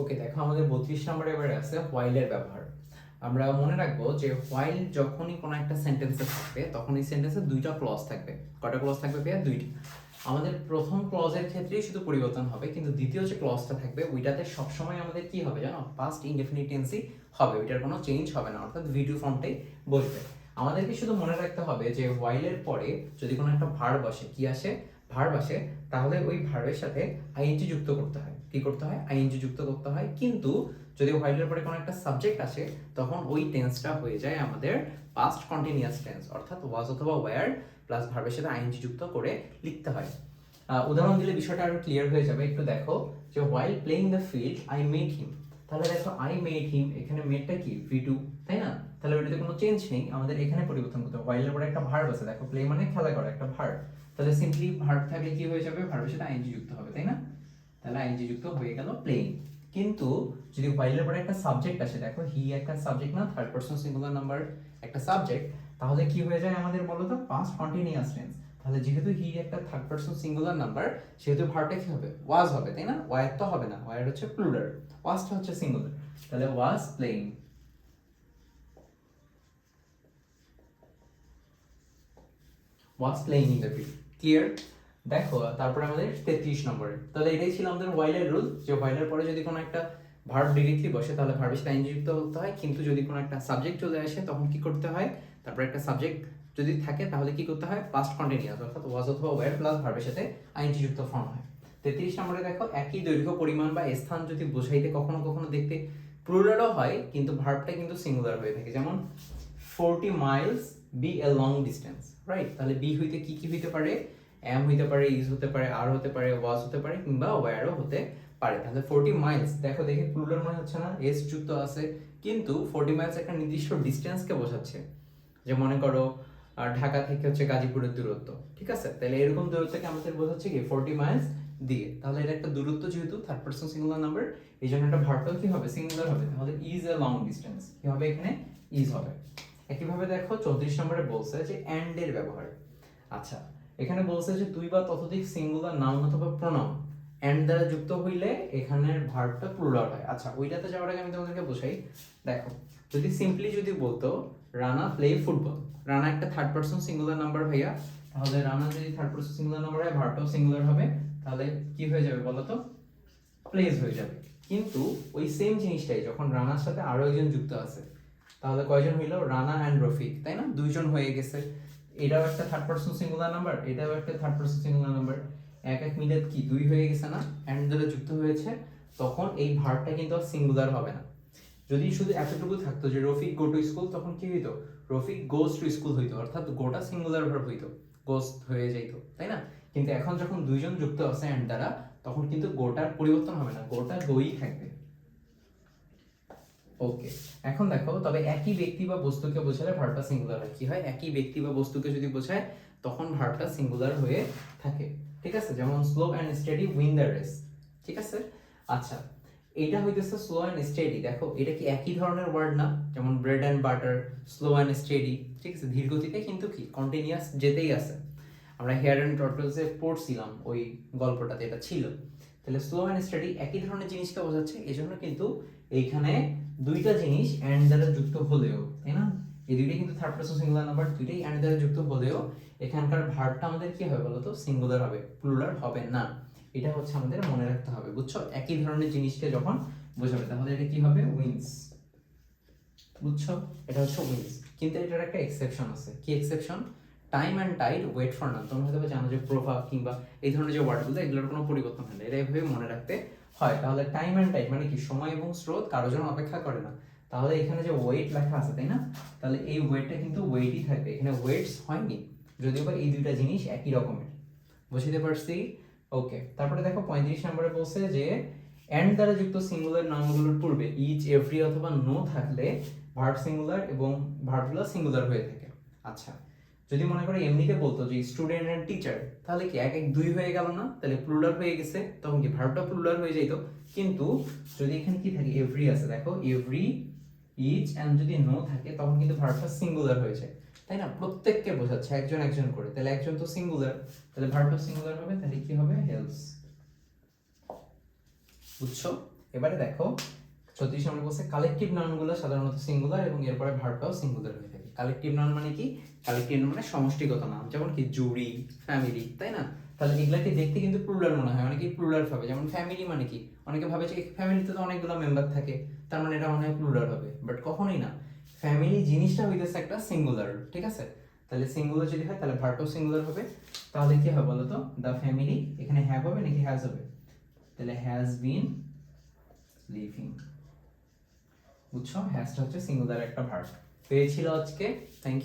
ওকে, দেখো আমাদের 32 নম্বরে এবারে আছে হোয়াইলের ব্যবহার। আমরা মনে রাখবো যে হোয়াইল যখনই কোনো একটা সেন্টেন্সে থাকবে তখন এই সেন্টেন্সে দুইটা ক্লজ থাকবে। কয়টা ক্লজ থাকবে ভাইয়া? দুইটা। আমাদের প্রথম ক্লজের ক্ষেত্রেই শুধু পরিবর্তন হবে, কিন্তু দ্বিতীয় যে ক্লজটা থাকবে ওইটাতে সবসময় আমাদের কি হবে জানো? পাস্ট ইনডেফিনিট টেন্সই হবে, ওইটার কোনো চেঞ্জ হবে না, অর্থাৎ ভি টু ফর্মটাই বসবে। আমাদেরকে শুধু মনে রাখতে হবে যে হোয়াইলের পরে যদি কোনো একটা ভার্ব আসে, কি আসে? ভার্ব আসে, তাহলে ওই ভার্বের সাথে আইএনজি যুক্ত করতে হয়। কি করতে হয়? আইএনজি যুক্ত করতে হয়। কিন্তু যদি হোয়াইলের পরে কোনো একটা সাবজেক্ট আসে তখন ওই টেন্সটা হয়ে যায় আমাদের পাস্ট কন্টিনিউয়াস টেন্স, অর্থাৎ ওয়াজ অথবা ওয়্যার প্লাস ভার্বের সাথে আইএনজি যুক্ত করে লিখতে হয়। উদাহরণ দিলে বিষয়টা আরো ক্লিয়ার হয়ে যাবে। একটু দেখো যে while playing the field I made him. তাহলে দেখো আই মেড হিম, এখানে মেডটা কি? ভি2, তাই না? তাহলে ওইটাতে কোনো চেঞ্জ নেই, আমাদের এখানে পরিবর্তন করতে হবে। হোয়াইলের পরে একটা ভার্ব আছে, দেখো প্লে মানে খেলা করা, একটা ভার্ব। তাহলে সিম্পলি ভার্ব থাকলে কি হয়ে যাবে? ভার্বের সাথে আইএনজি যুক্ত হবে, তাই না? তাহলে আইএনজি যুক্ত হয়ে গেল প্লেইং। কিন্তু যদি হোয়াইলের পরে একটা সাবজেক্ট আসে, দেখো হি একটা সাবজেক্ট না, থার্ড পারসন সিঙ্গুলার নাম্বার একটা সাবজেক্ট, তাহলে কি হয়ে যায় আমাদের বলো তো? Past continuous tense. তাহলে যেহেতু হি একটা থার্ড পারসন সিঙ্গুলার নাম্বার, সেহেতু ভার্বটা কি হবে? ওয়াজ হবে, তাই না? ওয়ার তো হবে না, ওয়ার হচ্ছে প্লুরাল, ওয়াজটা হচ্ছে সিঙ্গুলার। তাহলে was playing, was playing in the field. Clear? দেখো তারপরে আমাদের 33 নম্বরে, তাহলে এটাই ছিল আমাদের হোয়াইলের রুল, যে হোয়াইলের পরে যদি কোনো একটা ভার্ব ডিরেক্টলি বসে তাহলে ভার্বের সাথে আইএনজি যুক্ত হতে হয়, কিন্তু যদি কোনো একটা সাবজেক্ট চলে আসে তখন কি করতে হয়? তারপর একটা সাবজেক্ট যদি থাকে তাহলে কি করতে হয়? পাস্ট কন্টিনিউয়াস, অর্থাৎ ওয়াজ অথবা ওয়্যার প্লাস ভার্বের সাথে আইএনজি যুক্ত ফর্ম হয়। 33 নম্বরে দেখো, একই দৈর্ঘ্য, পরিমাণ বা স্থান যদি বোঝাইতে কখনো কখনো দেখতে প্লুরালও হয়, কিন্তু ভার্বটা কিন্তু সিঙ্গুলার হয়ে থাকে। যেমন 40 miles be a long distance, right? তাহলে বি হইতে কি কি হইতে পারে? এম হইতে পারে, ইজ হতে পারে, আর হতে পারে, ওয়াজ হতে পারে, কিংবা ওয়্যারও হতে পারে। তাহলে 40 মাইলস, দেখো দেখে প্লুরাল মনে হচ্ছে না? এস যুক্ত আছে, কিন্তু 40 মাইলস একটা নির্দিষ্ট ডিস্টেন্সকে বোঝাচ্ছে। যে মনে করো ঢাকা থেকে হচ্ছে গাজীপুরের দূরত্ব, ঠিক আছে? তাহলে এরকম দূরত্বকে আমাদের বোঝাচ্ছে কি? 40 মাইলস দিয়ে। তাহলে এটা একটা দূরত্ব, যেহেতু থার্ড পারসন সিঙ্গুলার নাম্বার, এই জন্য একটা ভার্বটাও কি হবে? সিঙ্গুলার হবে। তাহলে ইজ এ লং ডিস্টেন্স, কি হবে এখানে? ইজ হবে। একইভাবে দেখো 34 নম্বরে বলছে যে এন্ড এর ব্যবহার। আচ্ছা, এখানে বলছে যে দুই বা ততোধিক সিঙ্গুলার নাউন অথবা প্রোনাউন এন্ড দ্বারা যুক্ত হইলে এখানের ভার্বটা প্লুরাল হয়। আচ্ছা, ওইটাতে যাওয়ার আগে আমি তোমাদেরকে বোঝাই। দেখো, যদি সিম্পলি যদি বলতো রানা প্লে ফুটবল, রানা একটা থার্ড পারসন সিঙ্গুলার নাম্বার ভাইয়া, তাহলে রানা যদি থার্ড পারসন সিঙ্গুলার নাম্বার হয়, ভার্বটাও সিঙ্গুলার হবে, তাহলে কি হয়ে যাবে বলো তো? প্লেস হয়ে যাবে। কিন্তু ওই সেম জিনিসটাই যখন রানার সাথে আরো একজন যুক্ত আছে, তাহলে কয়জন হইলো? রানা অ্যান্ড রফিক, তাই না? দুইজন হয়ে গেছে। এটাও একটা থার্ড পারসন সিঙ্গুলার নাম্বার, এটাও একটা থার্ড পারসন সিঙ্গুলার নাম্বার, এক এক মিলে কি দুই হয়ে গেছে না? অ্যান্ড দ্বারা যুক্ত হয়েছে, তখন এই ভার্বটা কিন্তু আর সিঙ্গুলার হবে না। যদি শুধু এতটুকু থাকতো যে রফিক গো টু স্কুল, তখন কি হইতো? রফিক গোস টু স্কুল হইতো, অর্থাৎ গোটা সিঙ্গুলার ভার্ব হইতো, গোস হয়ে যাইত, তাই না? কিন্তু এখন যখন দুইজন যুক্ত আছে অ্যান্ড দ্বারা, তখন কিন্তু গোটার পরিবর্তন হবে না, গোটা গোই থাকবে। ওকে, এখন দেখো, তবে একই ব্যক্তি বা বস্তুকে বোঝালে ভার্বটা সিঙ্গুলার হয়। কি হয়? একই ব্যক্তি বা বস্তুকে যদি বোঝায় তখন ভার্বটা সিঙ্গুলার হয়ে থাকে, ঠিক আছে? যেমন slow and steady win the race, ঠিক আছে? আচ্ছা, এটা হইতেছে স্লো অ্যান্ড স্টেডি। দেখো এটা কি একই ধরনের ওয়ার্ড না? যেমন bread and butter, slow and steady, ঠিক আছে? ধীর গতিতে কিন্তু কি কন্টিনিউয়াস যেতেই আছে। আমরা হেয়ার অ্যান্ড টর্টলসে পড়ছিলাম ওই গল্পটাতে এটা ছিল। তাহলে স্লো অ্যান্ড স্টেডি একই ধরনের জিনিসকে বোঝাচ্ছে, এজন্য কিন্তু এইখানে দুইটা জিনিস এন্ড দ্বারা যুক্ত হলেও, তাই না? এই দুইটাই কিন্তু থার্ড পারসন সিঙ্গুলার নাম্বার, দুইটাই এন্ড দ্বারা যুক্ত হলেও এখানকার ভার্বটা আমাদের কি হবে বলতো? সিঙ্গুলার হবে, প্লুরাল হবে না। এটা হচ্ছে আমাদের মনে রাখতে হবে, বুঝছো? একই ধরনের জিনিসকে যখন বোঝাবে, তাহলে এটা কি হবে? উইন্স, বুঝছো? এটা হচ্ছে উইন্স। কিন্তু এটার একটা এক্সেপশন আছে। কি exception? Time and tide wait for none. তোমরা হয়তো জানো যে প্রভাব কিংবা এই ধরনের যে ওয়ার্ডগুলো, এগুলোর কোনো পরিবর্তন হয় না, এটা এভাবে মনে রাখতে হয়। তাহলে টাইম অ্যান্ড টাইড মানে কি? সময় এবং স্রোত কারোর জন্য অপেক্ষা করে না। তাহলে এখানে যে ওয়েট লেখা আছে, তাই না? তাহলে এই ওয়েটটা কিন্তু ওয়েটই থাকবে, এখানে ওয়েটস হয়নি, যদিও বা এই দুইটা জিনিস একই রকমের। বুঝতে পারছি? ওকে, তারপরে দেখো 35 নম্বরে বলছে যে এন্ড দ্বারা যুক্ত সিঙ্গুলার নাউনগুলোর পূর্বে ইচ, এভরি অথবা নো থাকলে ভার্ব সিঙ্গুলার এবং ভার্বগুলো সিঙ্গুলার হয়ে থাকে। আচ্ছা, যদি মনে করে এমনিতে বলতো যে স্টুডেন্ট এন্ড টিচার, তাহলে কি এক এক দুই হয়ে গেল না? তাহলে প্লুরাল হয়ে গেছে, তখন কি ভার্বটা প্লুরাল হয়ে যাইতো। কিন্তু যদি এখানে কি থাকে? এভরি আছে, দেখো এভরি, ইচ এন্ড যদি নো থাকে তখন কিন্তু ভার্বটা সিঙ্গুলার হয়ে যায়, তাই না? প্রত্যেককে বোঝাচ্ছে একজন একজন করে, তাহলে একজন তো সিঙ্গুলার, তাহলে ভার্বটা সিঙ্গুলার হবে, তাহলে কি হবে? হেল্পস, বুঝছো? এবারে দেখো 36 নম্বর বলছে কালেকটিভ নাউনগুলো সাধারণত সিঙ্গুলার এবং এরপরে ভার্বটাও সিঙ্গুলার হয়ে থাকে। কালেকটিভ নাউন মানে কি? কালেকটিভ নাউন মানে সমষ্টিগত নাম, যেমন কি জুরি, ফ্যামিলি, তাই না? তাহলে এগুলাকে দেখতে কিন্তু প্লুরাল মনে হয়, অনেকে প্লুরাল ভাবে। যেমন ফ্যামিলি মানে কি, অনেকে ভাবে যে ফ্যামিলিতে তো অনেকগুলো মেম্বার থাকে, তার মানে এটা মনে হয় প্লুরাল হবে, বাট কখনোই না। ফ্যামিলি জিনিসটা হইতেছে একটা সিঙ্গুলার, ঠিক আছে? তাহলে সিঙ্গুলার যদি হয় তাহলে ভার্বটাও সিঙ্গুলার হবে। তাহলে কি হবে বলো তো? দ্য ফ্যামিলি এখানে হ্যাভ হবে নাকি হ্যাজ হবে? তাহলে হ্যাজ বিন লিভিং। বুঝছো, হ্যাজটা হচ্ছে সিঙ্গুলার একটা ভার্ব। পেয়েছিল আজকে। থ্যাংক